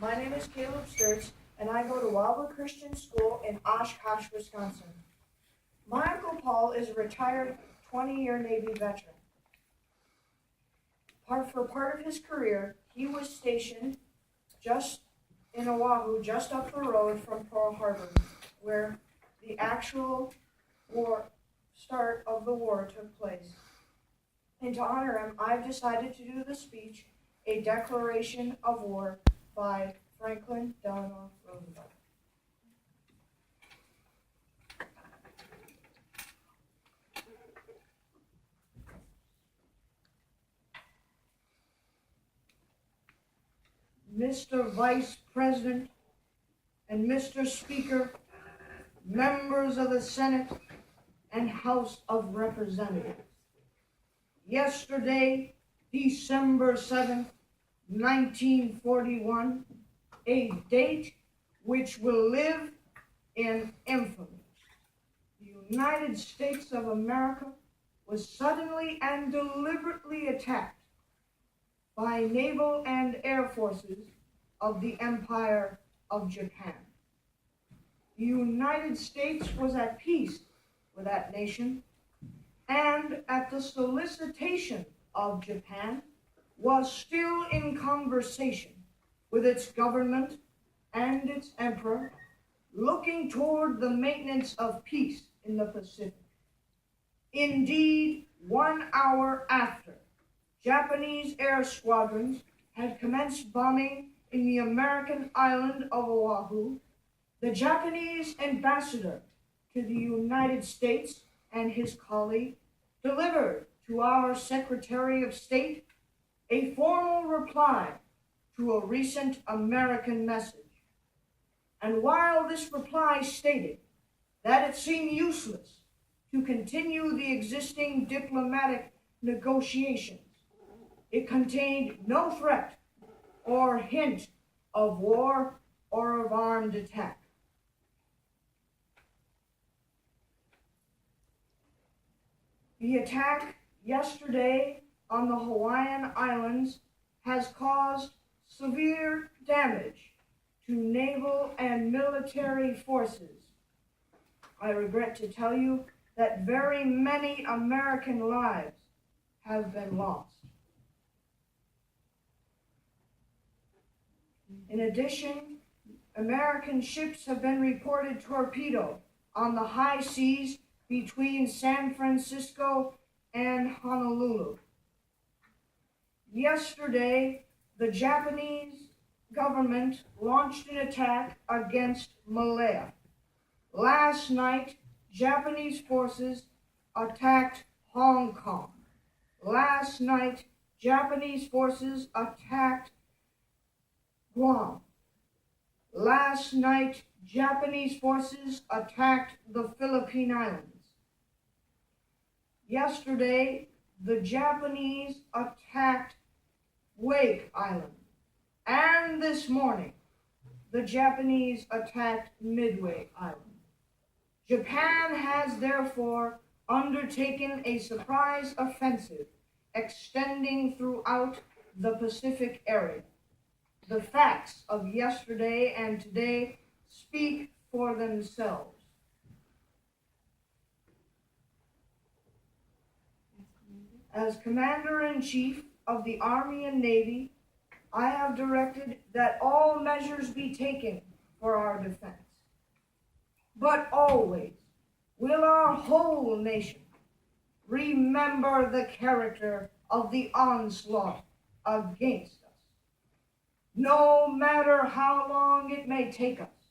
My name is Caleb Stertz, and I go to Wildwood Christian School in Oshkosh, Wisconsin. My Uncle Paul is a retired 20-year Navy veteran. For part of his career, he was stationed just in Oahu, just up the road from Pearl Harbor, where the actual start of the war took place. And to honor him, I've decided to do the speech, A Declaration of War by Franklin Delano Roosevelt. Mr. Vice President and Mr. Speaker, members of the Senate and House of Representatives. Yesterday, December 7th, 1941, a date which will live in infamy. The United States of America was suddenly and deliberately attacked by naval and air forces of the Empire of Japan. The United States was at peace with that nation, and at the solicitation of Japan, was still in conversation with its government and its emperor, looking toward the maintenance of peace in the Pacific. Indeed, 1 hour after Japanese air squadrons had commenced bombing in the American island of Oahu, the Japanese ambassador to the United States and his colleague delivered to our Secretary of State a formal reply to a recent American message. And while this reply stated that it seemed useless to continue the existing diplomatic negotiations, it contained no threat or hint of war or of armed attack. The attack yesterday on the Hawaiian Islands has caused severe damage to naval and military forces. I regret to tell you that very many American lives have been lost. In addition, American ships have been reported torpedoed on the high seas between San Francisco and Honolulu. Yesterday, the Japanese government launched an attack against Malaya. Last night, Japanese forces attacked Hong Kong. Last night, Japanese forces attacked Guam. Last night, Japanese forces attacked the Philippine Islands. Yesterday, the Japanese attacked Wake Island. And this morning, the Japanese attacked Midway Island. Japan has therefore undertaken a surprise offensive extending throughout the Pacific area. The facts of yesterday and today speak for themselves. As Commander-in-Chief of the Army and Navy, I have directed that all measures be taken for our defense. But always will our whole nation remember the character of the onslaught against us. No matter how long it may take us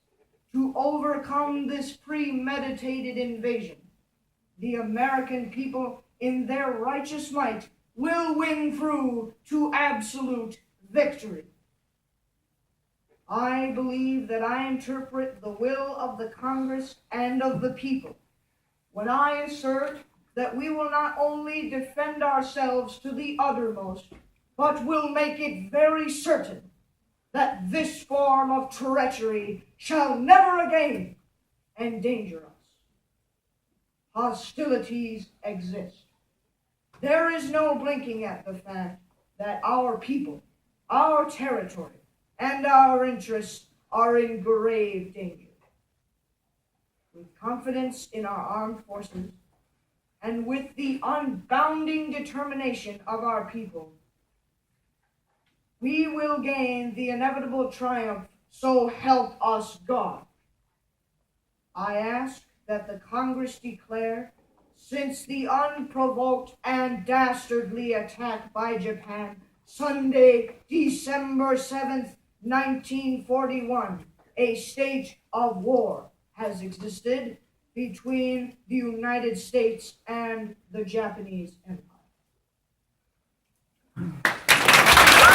to overcome this premeditated invasion, the American people in their righteous might will win through to absolute victory. I believe that I interpret the will of the Congress and of the people when I assert that we will not only defend ourselves to the uttermost, but will make it very certain that this form of treachery shall never again endanger us. Hostilities exist. There is no blinking at the fact that our people, our territory, and our interests are in grave danger. With confidence in our armed forces, and with the unbounding determination of our people, we will gain the inevitable triumph, so help us God. I ask that the Congress declare, since the unprovoked and dastardly attack by Japan, Sunday, December 7th, 1941, a state of war has existed between the United States and the Japanese Empire.